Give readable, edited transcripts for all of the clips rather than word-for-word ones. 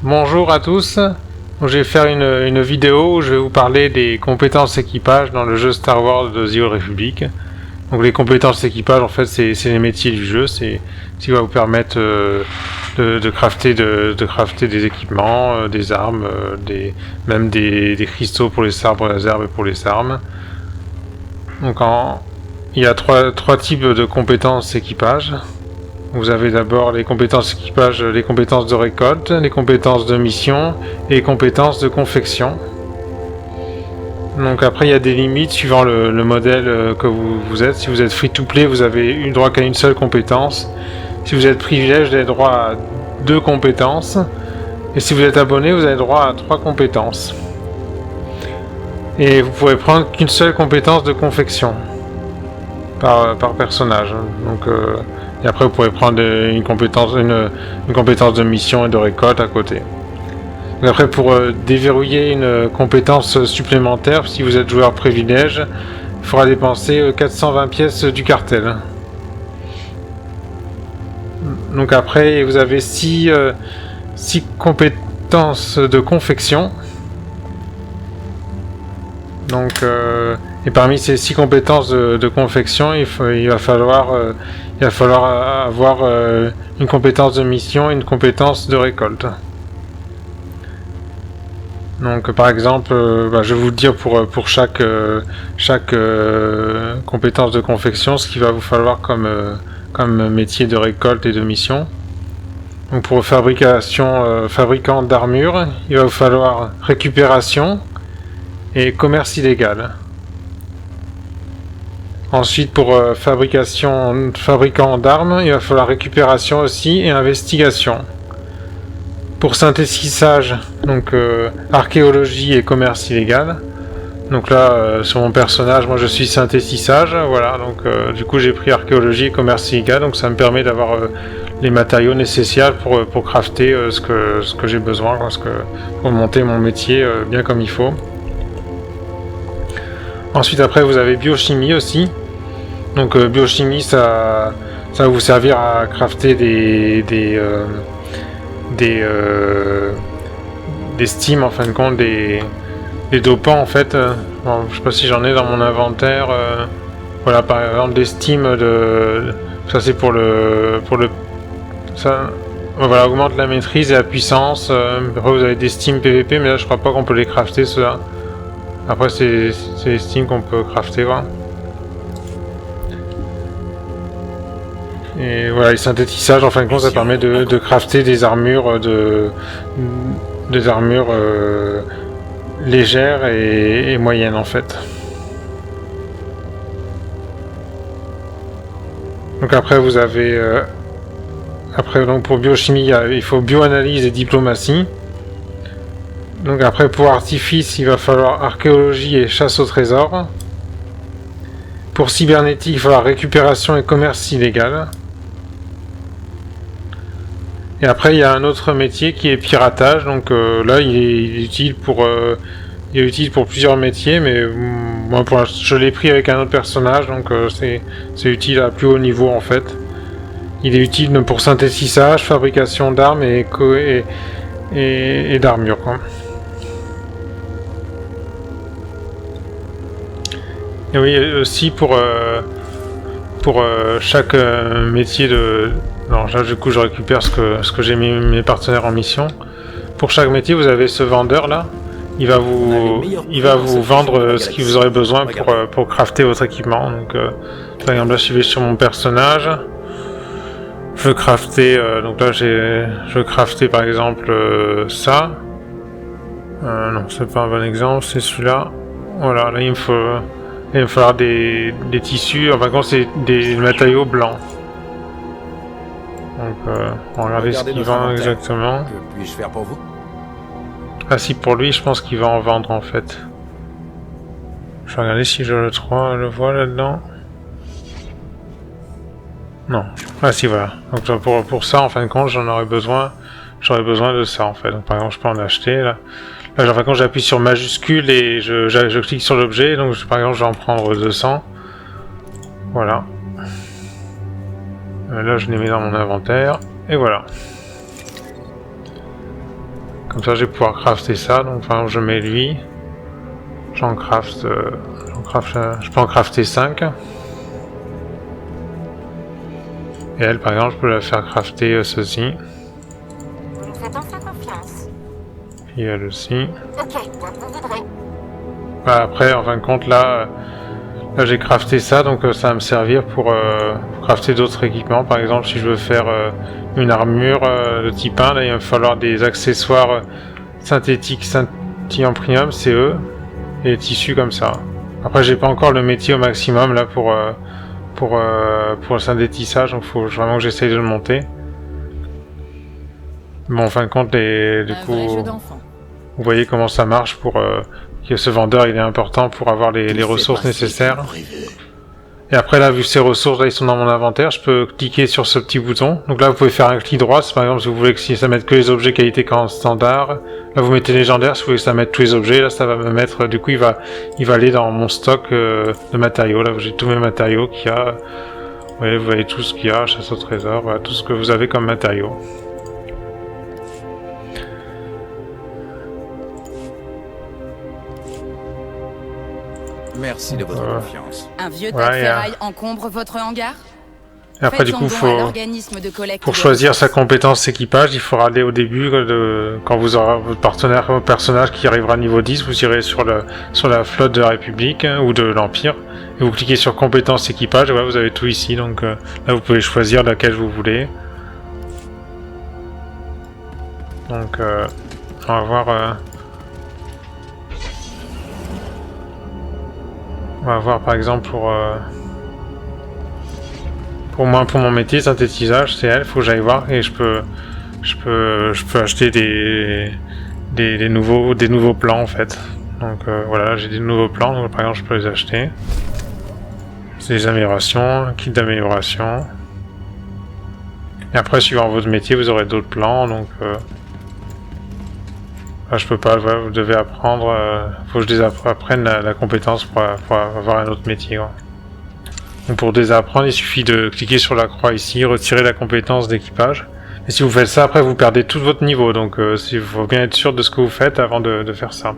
Bonjour à tous, donc, je vais faire une vidéo où je vais vous parler des compétences équipage dans le jeu Star Wars de The Old Republic. Donc les compétences équipage en fait c'est les métiers du jeu, c'est ce qui va vous permettre de crafter des équipements, des armes, même des cristaux pour les sabres laser et pour les armes. Donc il y a trois types de compétences équipage. Vous avez d'abord les compétences équipage, les compétences de récolte, les compétences de mission et les compétences de confection. Donc après il y a des limites suivant le modèle que vous êtes. Si vous êtes free to play, vous avez eu droit qu'à une seule compétence. Si vous êtes privilège, vous avez droit à 2 compétences. Et si vous êtes abonné, vous avez droit à 3 compétences. Et vous pourrez prendre qu'une seule compétence de confection par personnage. Donc et après vous pourrez prendre une compétence de mission et de récolte à côté. Donc après pour déverrouiller une compétence supplémentaire, si vous êtes joueur privilège, il faudra dépenser 420 pièces du cartel. Donc après vous avez 6 compétences de confection. Donc et parmi ces 6 compétences de confection, il va falloir avoir une compétence de mission et une compétence de récolte. Donc par exemple, je vais vous dire pour chaque compétence de confection ce qu'il va vous falloir comme métier de récolte et de mission. Donc pour fabricant d'armure, il va vous falloir récupération et commerce illégal. Ensuite pour fabricant d'armes, il va falloir récupération aussi et investigation. Pour synthétisage, donc archéologie et commerce illégal. Donc là, sur mon personnage, moi je suis synthétisage, voilà. Donc du coup j'ai pris archéologie et commerce illégal, donc ça me permet d'avoir les matériaux nécessaires pour crafter ce que j'ai besoin, pour monter mon métier bien comme il faut. Ensuite après vous avez biochimie aussi. Donc biochimie ça va vous servir à crafter des steams en fin de compte, des dopants en fait. Bon, je sais pas si j'en ai dans mon inventaire. Voilà par exemple des steams ça c'est pour le ça voilà, augmente la maîtrise et la puissance. Après vous avez des steams PVP, mais là je crois pas qu'on peut les crafter ceux-là. Après c'est les steams qu'on peut crafter quoi. Et voilà, les synthétisages en fin de compte ça permet de crafter des armures légères et moyennes en fait. Donc après vous avez donc pour biochimie il faut bioanalyse et diplomatie. Donc après pour artifice il va falloir archéologie et chasse au trésor. Pour cybernétique il va falloir récupération et commerce illégal. Et après il y a un autre métier qui est piratage, donc là il est utile pour plusieurs métiers, mais moi je l'ai pris avec un autre personnage, donc c'est utile à plus haut niveau en fait. Il est utile pour synthétisage, fabrication d'armes et d'armure quoi. Et oui aussi pour chaque métier de... Non, là du coup je récupère ce que j'ai mis mes partenaires en mission. Pour chaque métier vous avez ce vendeur là. Il va vous vendre ce que vous aurez besoin pour crafter votre équipement. Donc par exemple là je vais sur mon personnage. Je veux crafter donc là je veux crafter par exemple ça. Non c'est pas un bon exemple, c'est celui-là. Voilà, là il va falloir des tissus, enfin quand c'est des matériaux blancs. Donc on va regarder ce qu'il vend exactement. Que puis-je faire pour vous? Ah si, pour lui je pense qu'il va en vendre en fait. Je vais regarder si je le vois là-dedans. Non. Ah si, voilà. Donc pour ça en fin de compte j'aurais besoin de ça en fait. Donc par exemple je peux en acheter là. Là en fin de compte j'appuie sur majuscule et je clique sur l'objet, donc par exemple je vais en prendre 200. Voilà. Là je les mets dans mon inventaire et voilà. Comme ça, je vais pouvoir crafter ça. Donc, par exemple, je mets lui. Je peux en crafter 5. Et elle, par exemple, je peux la faire crafter ceci. Vous me faites enfin confiance. Et elle aussi. Ok, donc vous voudrez. Bah, après, en fin de compte, là j'ai crafté ça, donc ça va me servir pour crafter d'autres équipements. Par exemple, si je veux faire une armure de type 1, là, il va me falloir des accessoires synthétiques scintillant premium, CE, et des tissus comme ça. Après, j'ai pas encore le métier au maximum là pour le synthétissage, donc il faut vraiment que j'essaye de le monter. Bon, en fin de compte, du coup, vous voyez comment ça marche pour que ce vendeur il est important pour avoir les ressources nécessaires. Et après là, vu que ces ressources là ils sont dans mon inventaire, je peux cliquer sur ce petit bouton. Donc là vous pouvez faire un clic droit, par exemple si vous voulez que ça mette que les objets qualité standard. Là vous mettez légendaire, si vous voulez que ça mette tous les objets, là ça va me mettre, du coup il va aller dans mon stock de matériaux. Là j'ai tous mes matériaux qu'il y a. Vous voyez tout ce qu'il y a, chasse au trésor, voilà, tout ce que vous avez comme matériaux. Merci de votre confiance. Un vieux tas de ferraille encombre votre hangar? Et après, du coup, pour choisir sa compétence équipage, il faudra aller au début, quand vous aurez votre personnage qui arrivera niveau 10, vous irez sur la flotte de la République ou de l'Empire, et vous cliquez sur compétence équipage, et voilà, vous avez tout ici, donc là vous pouvez choisir laquelle vous voulez. Donc, on va voir... On va voir par exemple pour moi, pour mon métier synthétisage, c'est elle, faut que j'aille voir et je peux acheter des nouveaux plans en fait. Donc voilà, j'ai des nouveaux plans, donc par exemple je peux les acheter. C'est des améliorations, kit d'amélioration. Et après suivant votre métier, vous aurez d'autres plans, donc là, je peux pas, voilà, vous devez apprendre, faut que je désapprenne la compétence pour avoir un autre métier. Quoi. Donc pour désapprendre, il suffit de cliquer sur la croix ici, retirer la compétence d'équipage. Et si vous faites ça, après vous perdez tout votre niveau, donc il faut bien être sûr de ce que vous faites avant de faire ça.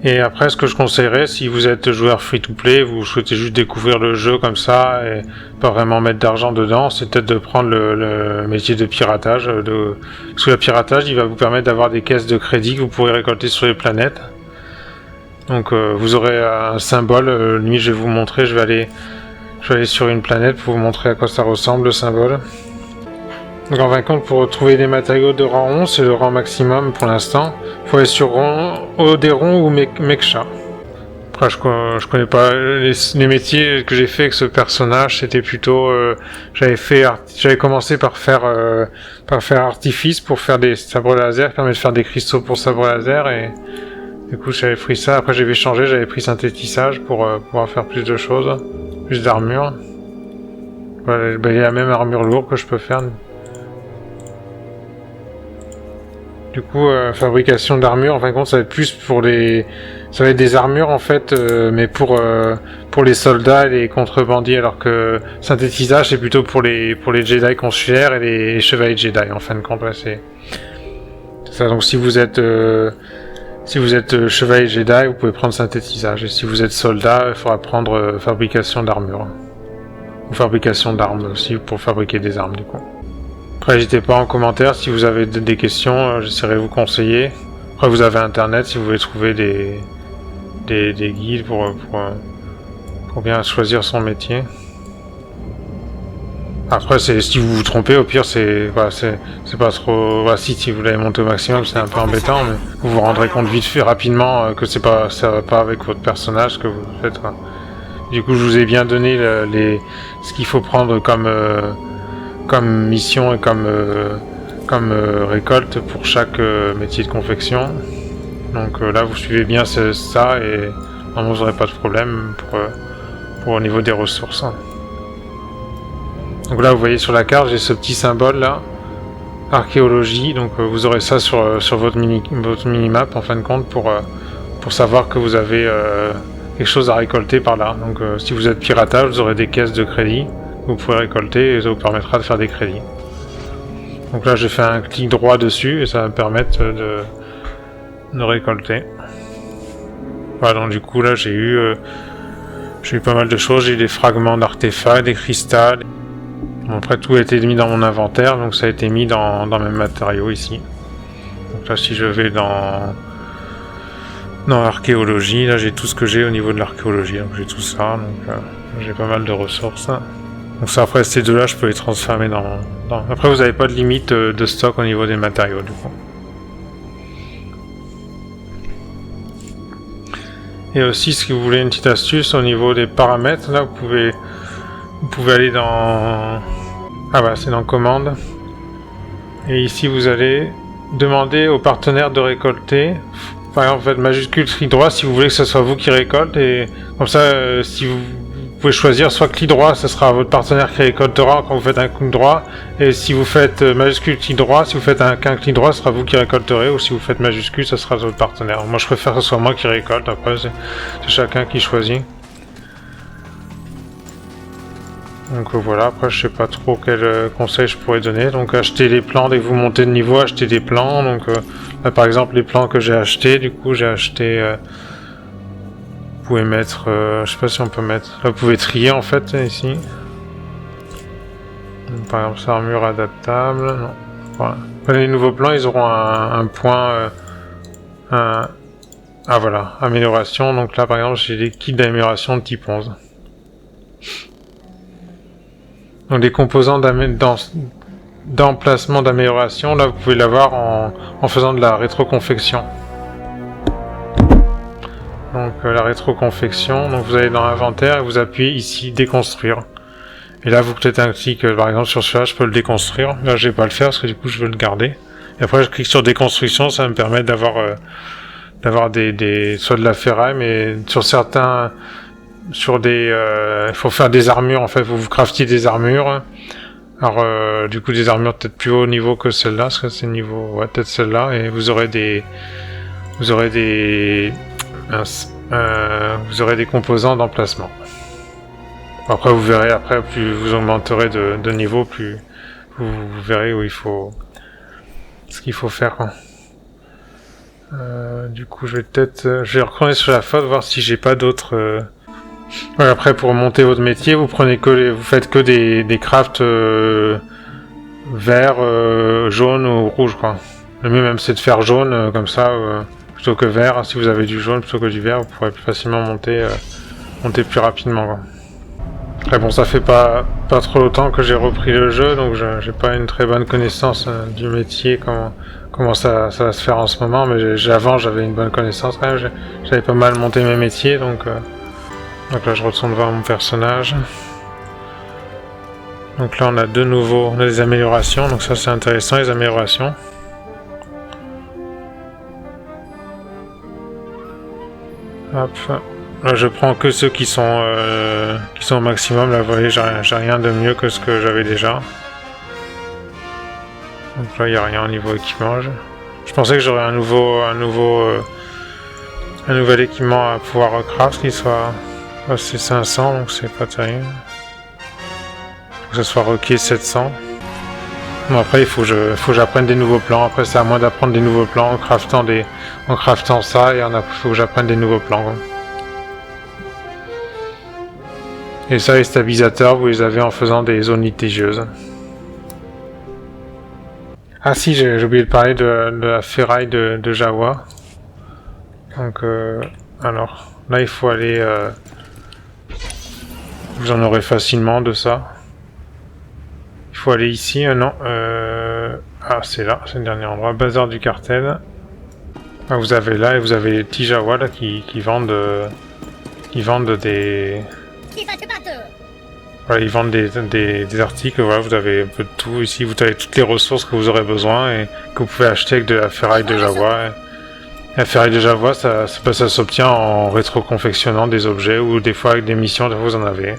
Et après, ce que je conseillerais, si vous êtes joueur free-to-play, vous souhaitez juste découvrir le jeu comme ça et pas vraiment mettre d'argent dedans, c'est peut-être de prendre le métier de piratage. Parce que le piratage, il va vous permettre d'avoir des caisses de crédit que vous pourrez récolter sur les planètes. Donc vous aurez un symbole, limite je vais vous montrer, je vais aller sur une planète pour vous montrer à quoi ça ressemble le symbole. Donc en fin de compte, pour trouver des matériaux de rang 11, c'est le rang maximum pour l'instant. Il faut aller sur Odéron ou Meksha. Après, je connais pas les métiers que j'ai fait avec ce personnage. C'était plutôt, j'avais commencé par faire artifice pour faire des sabres laser, qui permet de faire des cristaux pour sabres laser et du coup j'avais pris ça. Après j'avais changé, j'avais pris synthétissage pour pouvoir faire plus de choses, plus d'armure. Voilà, il y a la même armure lourde que je peux faire. Du coup, fabrication d'armure, en fin de compte, ça va être plus pour ça va être des armures en fait, mais pour les soldats et les contrebandiers, alors que synthétisage c'est plutôt pour les Jedi consulaires et les chevaliers Jedi. En fin de compte, ouais, c'est ça. Donc si vous êtes chevalier Jedi, vous pouvez prendre synthétisage. Et si vous êtes soldat, il faudra prendre fabrication d'armure ou fabrication d'armes aussi pour fabriquer des armes du coup. Après, n'hésitez pas en commentaire si vous avez des questions, j'essaierai de vous conseiller. Après, vous avez internet si vous voulez trouver des guides pour bien choisir son métier. Après, si vous vous trompez, au pire, c'est pas trop. Voilà, si vous l'avez monté au maximum, c'est un peu embêtant, mais vous vous rendrez compte vite fait rapidement que ça va pas avec votre personnage que vous faites. Quoi. Du coup, je vous ai bien donné ce qu'il faut prendre comme mission et comme récolte pour chaque métier de confection. Donc là vous suivez bien ça et normalement vous n'aurez pas de problème pour au niveau des ressources. Donc là vous voyez sur la carte j'ai ce petit symbole là, archéologie, donc vous aurez ça sur votre minimap en fin de compte pour savoir que vous avez quelque chose à récolter par là. Donc si vous êtes piratage vous aurez des caisses de crédit vous pouvez récolter et ça vous permettra de faire des crédits. Donc là j'ai fait un clic droit dessus et ça va me permettre de récolter. Voilà, donc du coup là j'ai eu pas mal de choses, j'ai eu des fragments d'artefacts, des cristals. Bon, après tout a été mis dans mon inventaire, donc ça a été mis dans mes matériaux ici. Donc là si je vais dans l'archéologie, là j'ai tout ce que j'ai au niveau de l'archéologie, donc j'ai tout ça, donc j'ai pas mal de ressources. Donc ça après ces deux là je peux les transformer dans... Après vous n'avez pas de limite de stock au niveau des matériaux du coup. Et aussi si vous voulez une petite astuce au niveau des paramètres, là vous pouvez aller dans... Ah bah c'est dans commande. Et ici vous allez demander au partenaire de récolter. Par exemple, faites majuscule clic droit si vous voulez que ce soit vous qui récolte, et comme ça, si vous pouvez choisir soit clic droit, ce sera votre partenaire qui récoltera quand vous faites un clic droit, et si vous faites majuscule clic droit, si vous faites qu'un clic droit, ce sera vous qui récolterez, ou si vous faites majuscule, ce sera votre partenaire. Moi, je préfère que ce soit moi qui récolte, après, c'est chacun qui choisit. Donc voilà, après je sais pas trop quel conseil je pourrais donner. Donc acheter les plans dès que vous montez de niveau, acheter des plans. Donc là, par exemple les plans que j'ai achetés, du coup j'ai acheté... vous pouvez mettre... je sais pas si on peut mettre... Là vous pouvez trier en fait ici. Donc, par exemple c'est armure adaptable. Non. Voilà. Après, les nouveaux plans ils auront un point... Ah voilà, amélioration. Donc là par exemple j'ai des kits d'amélioration de type 11. Donc les composants d'emplacement d'amélioration, là vous pouvez l'avoir en faisant de la rétroconfection. Donc la rétroconfection, donc vous allez dans l'inventaire et vous appuyez ici déconstruire. Et là vous faites un clic, par exemple sur celui-là je peux le déconstruire. Là je vais pas le faire parce que du coup je veux le garder. Et après je clique sur déconstruction, ça va me permettre d'avoir soit de la ferraille, mais sur certains... Sur des... il faut faire des armures en fait, vous craftiez des armures. Alors du coup des armures peut-être plus haut niveau que celle-là, parce que c'est niveau... Ouais, peut-être celle-là, et vous aurez des composants d'emplacement. Après vous verrez, après plus vous augmenterez de niveau, plus vous verrez où il faut... ce qu'il faut faire quoi. Du coup je vais retourner sur la faute, voir si j'ai pas d'autres... Ouais, après pour monter votre métier, vous faites que des crafts vert, jaune ou rouge quoi. Le mieux même c'est de faire jaune comme ça plutôt que vert. Si vous avez du jaune plutôt que du vert, vous pourrez plus facilement monter plus rapidement quoi. Après bon, ça fait pas trop longtemps que j'ai repris le jeu, donc j'ai pas une très bonne connaissance du métier, comment ça va se faire en ce moment, mais avant j'avais une bonne connaissance quand même, j'avais pas mal monté mes métiers, donc là je retourne voir mon personnage. Donc là on a on a des améliorations, donc ça c'est intéressant les améliorations. Hop. Là je prends que ceux qui sont au maximum, là vous voyez j'ai rien de mieux que ce que j'avais déjà. Donc là il n'y a rien au niveau équipement. Je pensais que j'aurais un nouvel équipement à pouvoir craft qui soit... c'est 500 donc c'est pas terrible. Faut que ça soit requis 700. Bon après il faut que j'apprenne des nouveaux plans. Après c'est à moi d'apprendre des nouveaux plans en craftant ça, et faut que j'apprenne des nouveaux plans quoi. Et ça les stabilisateurs vous les avez en faisant des zones litigieuses. Ah si, j'ai oublié de parler de la ferraille de Jawa. Donc alors là il faut aller... vous en aurez facilement de ça. Il faut aller ici, non. Ah c'est là, c'est le dernier endroit. Bazar du cartel. Ah, vous avez là, et vous avez les petits Jawa là qui vendent des... Voilà, ils vendent des articles, voilà, vous avez un peu de tout ici, vous avez toutes les ressources que vous aurez besoin et que vous pouvez acheter avec de la ferraille de Jawa. La ferraille de Jawa, ça s'obtient en rétroconfectionnant des objets ou des fois avec des missions, des fois vous en avez.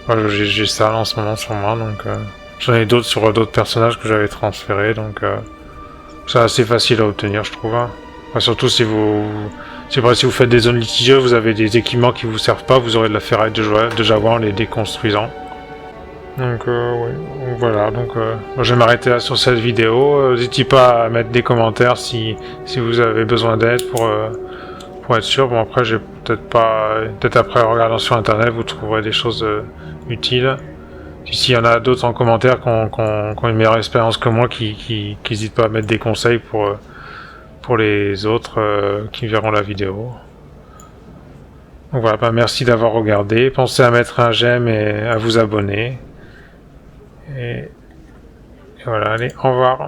Voilà, j'ai ça là, en ce moment sur moi, donc j'en ai d'autres sur d'autres personnages que j'avais transférés, donc c'est assez facile à obtenir je trouve. Hein. Enfin, surtout si vous faites des zones litigieuses, vous avez des équipements qui vous servent pas, vous aurez de la ferraille de Jawa en les déconstruisant. Donc, ouais. Donc, voilà, donc moi, je vais m'arrêter là sur cette vidéo. N'hésitez pas à mettre des commentaires si vous avez besoin d'aide pour être sûr. Bon, après, j'ai peut-être après en regardant sur internet, vous trouverez des choses utiles. S'il y en a d'autres en commentaire qui ont une meilleure expérience que moi, qui n'hésitent pas à mettre des conseils pour les autres qui verront la vidéo. Donc voilà, bah merci d'avoir regardé. Pensez à mettre un j'aime et à vous abonner. Et voilà, allez, au revoir.